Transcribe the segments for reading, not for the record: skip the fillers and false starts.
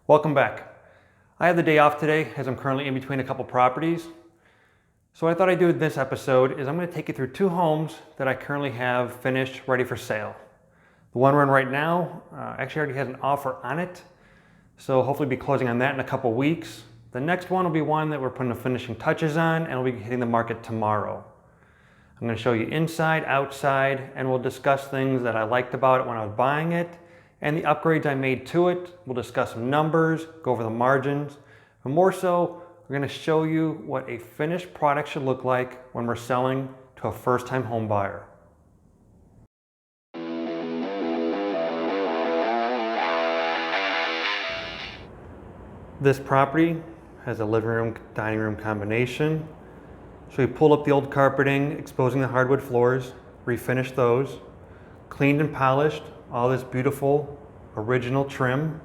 Welcome back. I have the day off today as I'm currently in between a couple properties. So what I thought I'd do in this episode is I'm going to take you through two homes that I currently have finished, ready for sale. The one we're in right now actually already has an offer on it, so hopefully be closing on that in a couple weeks. The next one will be one that we're putting the finishing touches on and we'll be hitting the market tomorrow. I'm going to show you inside, outside, and we'll discuss things that I liked about it when I was buying it and the upgrades I made to it. We'll discuss some numbers, go over the margins, but more so, we're going to show you what a finished product should look like when we're selling to a first-time home buyer. This property has a living room, dining room combination. So we pulled up the old carpeting, exposing the hardwood floors, refinished those, cleaned and polished all this beautiful original trim,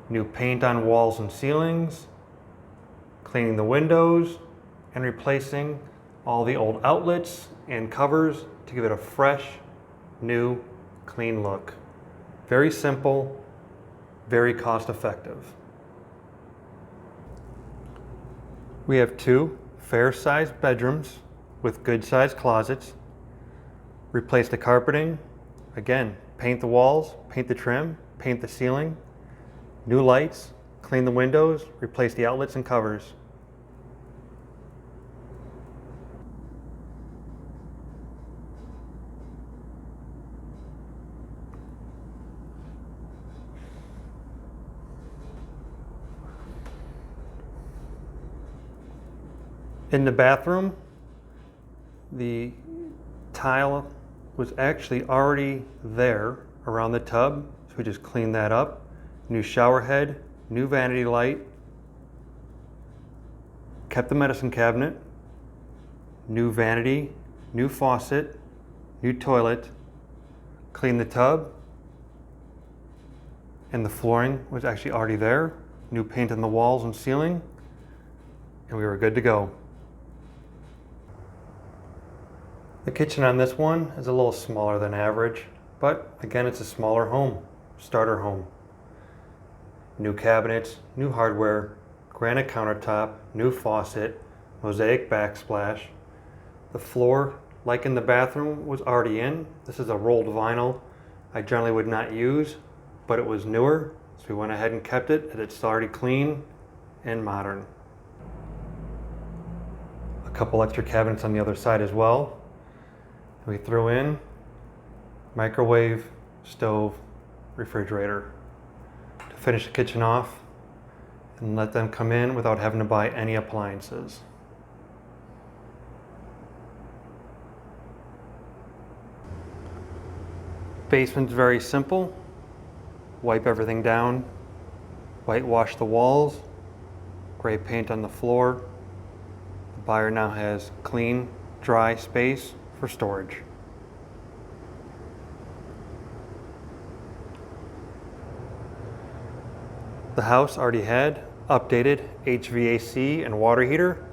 new paint on walls and ceilings, cleaning the windows, and replacing all the old outlets and covers to give it a fresh, new, clean look. Very simple, very cost effective. We have two fair-sized bedrooms with good-sized closets. Replace the carpeting. Again, paint the walls, paint the trim, paint the ceiling. New lights, clean the windows, replace the outlets and covers. In the bathroom, the tile was actually already there around the tub, so we just cleaned that up. New shower head, new vanity light, kept the medicine cabinet, new vanity, new faucet, new toilet, cleaned the tub, and the flooring was actually already there. New paint on the walls and ceiling, and we were good to go. The kitchen on this one is a little smaller than average, but again, it's a smaller home, starter home. New cabinets, new hardware, granite countertop, new faucet, mosaic backsplash. The floor, like in the bathroom, was already in. This is a rolled vinyl I generally would not use, but it was newer, so we went ahead and kept it, and it's already clean and modern. A couple extra cabinets on the other side as well. We threw in microwave, stove, refrigerator to finish the kitchen off and let them come in without having to buy any appliances. Basement's very simple. Wipe everything down, whitewash the walls, gray paint on the floor. The buyer now has clean, dry space for storage. The house already had updated HVAC and water heater,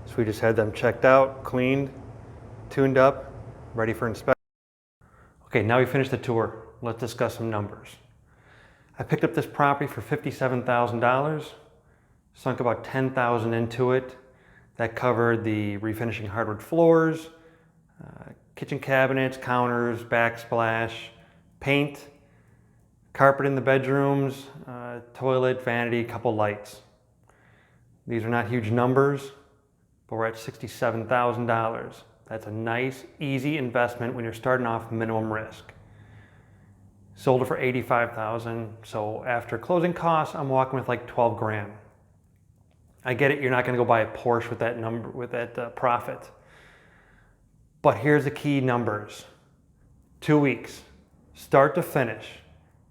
so we just had them checked out, cleaned, tuned up, ready for inspection. Okay, now we finished the tour. Let's discuss some numbers. I picked up this property for $57,000, sunk about $10,000 into it. That covered the refinishing hardwood floors, kitchen cabinets, counters, backsplash, paint, carpet in the bedrooms, toilet, vanity, couple lights. These are not huge numbers, but we're at $67,000. That's a nice, easy investment when you're starting off minimum risk. Sold it for $85,000, so after closing costs, I'm walking with like 12 grand. I get it, you're not gonna go buy a Porsche with that number, with that profit. But here's the key numbers. 2 weeks, start to finish.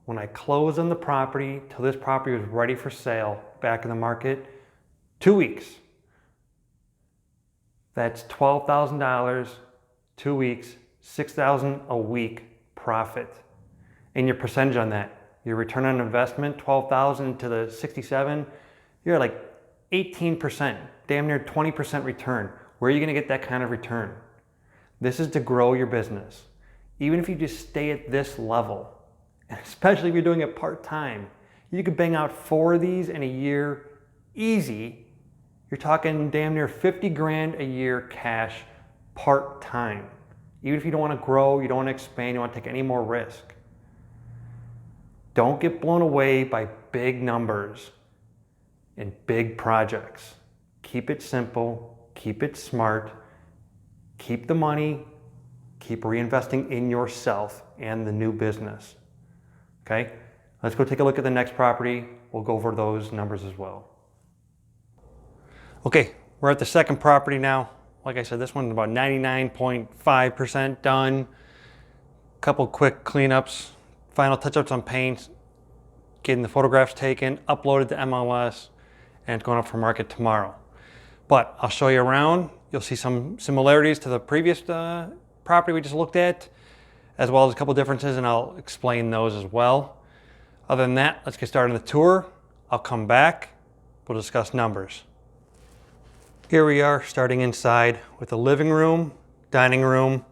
When I closed on the property till this property was ready for sale back in the market, 2 weeks. That's $12,000, 2 weeks, $6,000 a week profit. And your percentage on that, your return on investment, 12,000 to the 67, you're like 18%, damn near 20% return. Where are you gonna get that kind of return? This is to grow your business. Even if you just stay at this level, and especially if you're doing it part-time, You could bang out 4 of these in a year easy. You're talking damn near 50 grand a year cash part-time. Even if you don't want to grow, you don't want to expand, you don't want to take any more risk. Don't get blown away by big numbers and big projects. Keep it simple, keep it smart, keep the money, keep reinvesting in yourself and the new business. Okay, let's go take a look at the next property. We'll go over those numbers as well. Okay, we're at the second property now. Like I said, this one's about 99.5% done. Couple quick cleanups, final touch-ups on paint, getting the photographs taken, uploaded to MLS, and it's going up for market tomorrow. But I'll show you around. You'll see some similarities to the previous property we just looked at, as well as a couple differences, and I'll explain those as well. Other than that, let's get started on the tour. I'll come back, we'll discuss numbers. Here we are starting inside with the living room, dining room,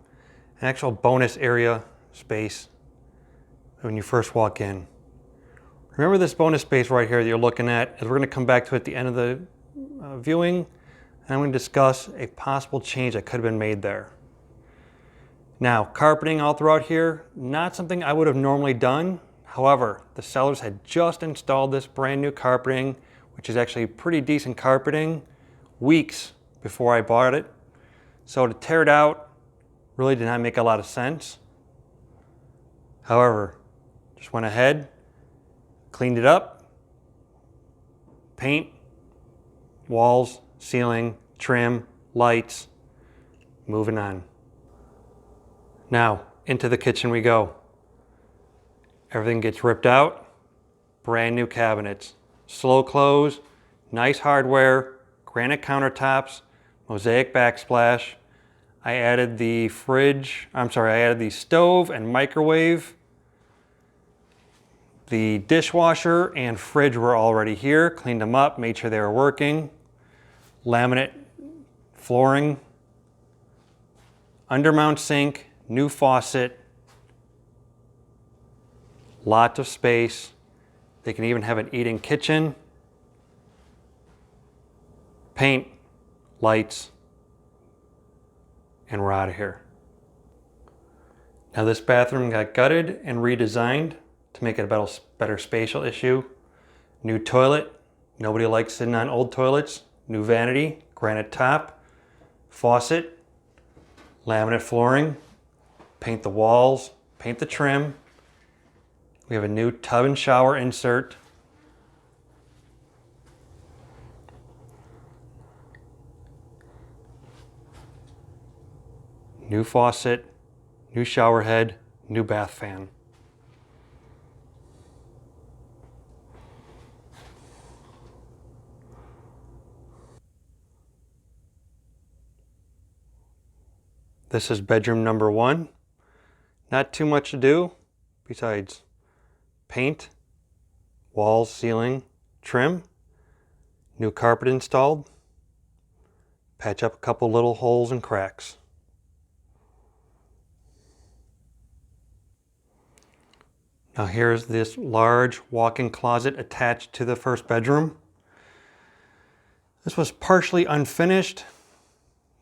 an actual bonus area space when you first walk in. Remember this bonus space right here that you're looking at, as we're going to come back to it at the end of the viewing, and I'm going to discuss a possible change that could have been made there. Now, carpeting all throughout here, not something I would have normally done. However, the sellers had just installed this brand new carpeting, which is actually pretty decent carpeting, weeks before I bought it. So to tear it out really did not make a lot of sense. However, just went ahead, cleaned it up, paint, walls, ceiling, trim, lights, moving on. Now, into the kitchen we go. Everything gets ripped out, brand new cabinets, slow close, nice hardware, granite countertops, mosaic backsplash. I added the stove and microwave. The dishwasher and fridge were already here, cleaned them up, made sure they were working. Laminate flooring, undermount sink, new faucet, lots of space. They can even have an eat-in kitchen. Paint, lights, and we're out of here. Now this bathroom got gutted and redesigned to make it a better spatial issue. New toilet, nobody likes sitting on old toilets. New vanity, granite top, faucet, laminate flooring, paint the walls, paint the trim. We have a new tub and shower insert. New faucet, new shower head, new bath fan. This is bedroom number 1. Not too much to do besides paint, walls, ceiling, trim, new carpet installed, patch up a couple little holes and cracks. Now here's this large walk-in closet attached to the first bedroom. This was partially unfinished,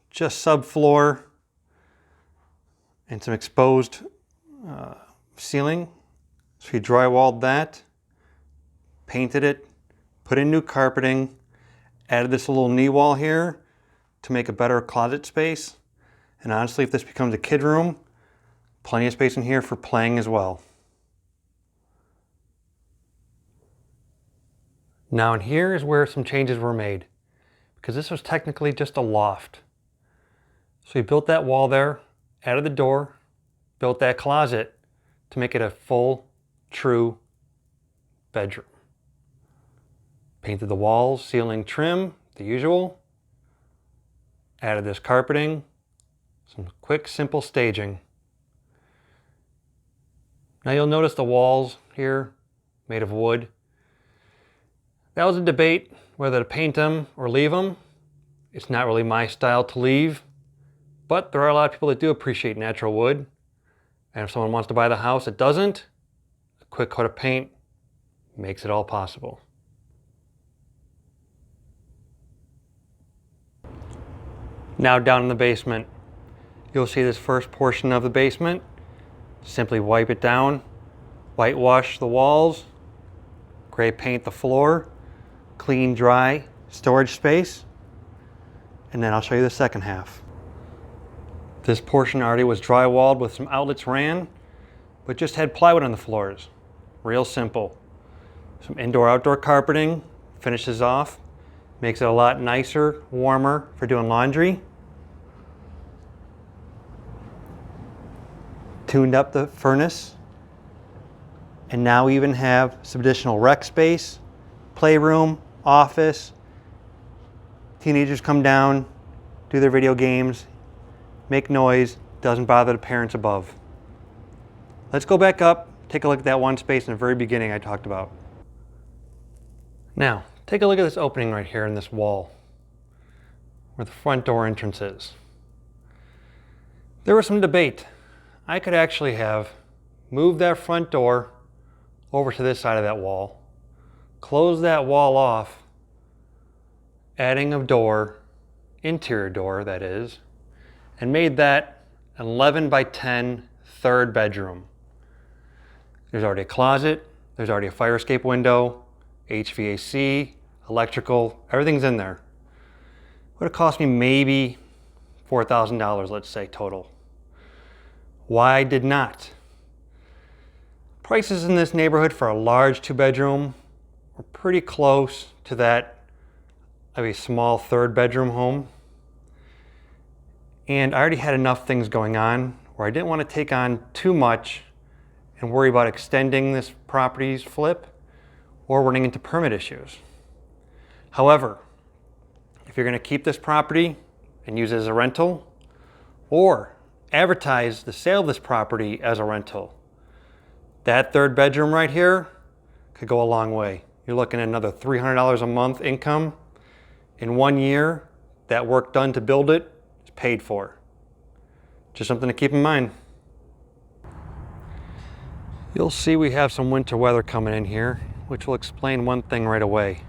just subfloor and some exposed ceiling. So we drywalled that, painted it, put in new carpeting, added this little knee wall here to make a better closet space. And honestly, if this becomes a kid room, plenty of space in here for playing as well. Now in here is where some changes were made, because this was technically just a loft. So we built that wall there, added the door, built that closet to make it a full, true bedroom. Painted the walls, ceiling, trim, the usual. Added this carpeting, some quick, simple staging. Now you'll notice the walls here, made of wood. That was a debate whether to paint them or leave them. It's not really my style to leave, but there are a lot of people that do appreciate natural wood. And if someone wants to buy the house that doesn't, a quick coat of paint, makes it all possible. Now down in the basement, you'll see this first portion of the basement. Simply wipe it down, whitewash the walls, gray paint the floor, clean, dry storage space, and then I'll show you the second half. This portion already was drywalled with some outlets ran, but just had plywood on the floors. Real simple. Some indoor-outdoor carpeting finishes off, makes it a lot nicer, warmer for doing laundry. Tuned up the furnace, and now we even have some additional rec space, playroom, office. Teenagers come down, do their video games, make noise, doesn't bother the parents above. Let's go back up, take a look at that one space in the very beginning I talked about. Now, take a look at this opening right here in this wall, where the front door entrance is. There was some debate. I could actually have moved that front door over to this side of that wall, closed that wall off, adding a door, interior door that is, and made that an 11 by 10 third bedroom. There's already a closet, there's already a fire escape window, HVAC, electrical, everything's in there. Would have cost me maybe $4,000, let's say, total. Why did not? Prices in this neighborhood for a large 2-bedroom are pretty close to that of a small 3rd-bedroom home. And I already had enough things going on where I didn't want to take on too much and worry about extending this property's flip or running into permit issues. However, if you're going to keep this property and use it as a rental, or advertise the sale of this property as a rental, that 3rd bedroom right here could go a long way. You're looking at another $300 a month income. In 1 year, that work done to build it is paid for. Just something to keep in mind. You'll see we have some winter weather coming in here, which will explain one thing right away.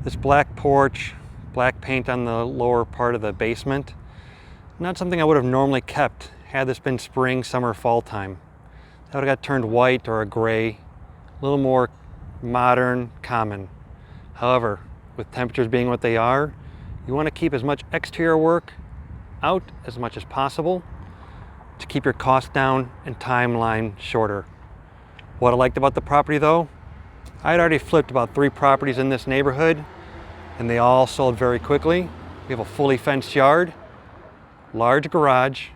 This black porch, black paint on the lower part of the basement, not something I would have normally kept had this been spring, summer, fall time. That would have got turned white or a gray, a little more modern, common. However, with temperatures being what they are, you want to keep as much exterior work out as much as possible to keep your costs down and timeline shorter. What I liked about the property though, I had already flipped about 3 properties in this neighborhood and they all sold very quickly. We have a fully fenced yard, large garage,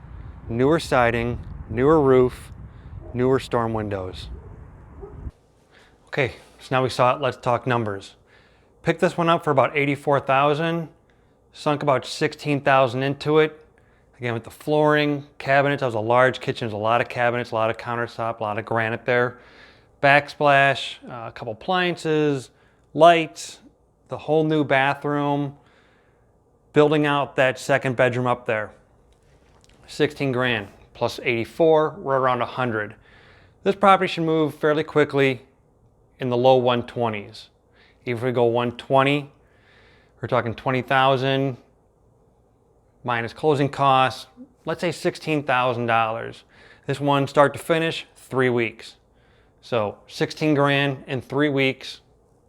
newer siding, newer roof, newer storm windows. Okay, so now we saw it, let's talk numbers. Picked this one up for about $84,000, sunk about $16,000 into it. Again, with the flooring, cabinets, that was a large kitchen, there's a lot of cabinets, a lot of countertop, a lot of granite there. Backsplash, a couple appliances, lights, the whole new bathroom, building out that 2nd bedroom up there. 16 grand plus 84, we're around 100. This property should move fairly quickly in the low 120s. Even if we go 120, we're talking 20,000 minus closing costs, let's say $16,000. This one start to finish, 3 weeks. So 16 grand in 3 weeks,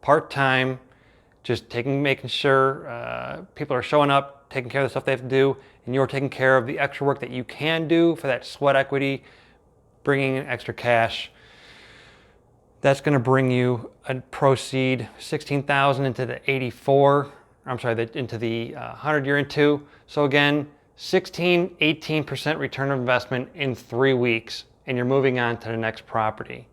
part-time, just making sure people are showing up, taking care of the stuff they have to do, and you're taking care of the extra work that you can do for that sweat equity, bringing in extra cash. That's going to bring you a proceed 16,000 into the 84. I'm sorry, into the 100 you're into. So again, 18% return of investment in 3 weeks, and you're moving on to the next property.